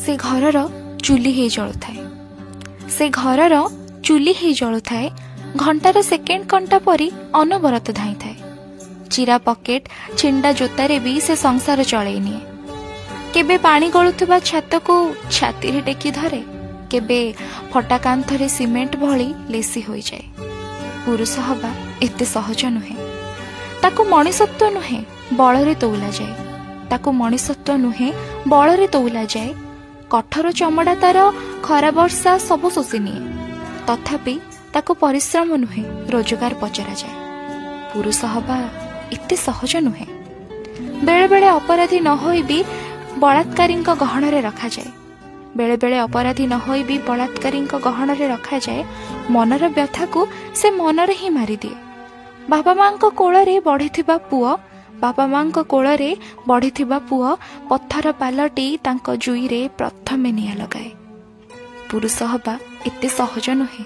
से घरर चुली ही जलुए से घरर चुली ही जलुए घंटार सेकेंड कंटा परी अनबरत धाई थाए। चिरा पकेट छिंडा जोतारे भी से संसार चलई निए। केबे पानी गलुवा छात को छाती रे टेकी धरे, केबे फटा कांथरे सीमेंट भली लेसी हो जाए। पुरुष हवा एते सहज नुहे। ताकू मणिसत्व नुहे बल तौला जाए। ताकू मणिसत्व नुहे बल तौला जाए। कठोर चमड़ा तार खरा वर्षा सब शोषि निए, तथापि ताकू परिश्रम नुहे रोजगार पचरा जाए। पुरुष हवा एते सहज नुहे। बेले बेले अपराधी न होई भी बलात्कारी गहन रखा जाए। बेले बेले अपराधी न होई भी बलात्कारी गहन रखा जाए। मनर व्यथा को से मनरे ही मारी दिए। बाबा मां कोल बढ़ी पुओ बाबा मां कोल बढ़ी पुओ पत्थर पालटी जुई रे प्रथमे निया लगाए। पुरुष हवा एते सहज नुहे।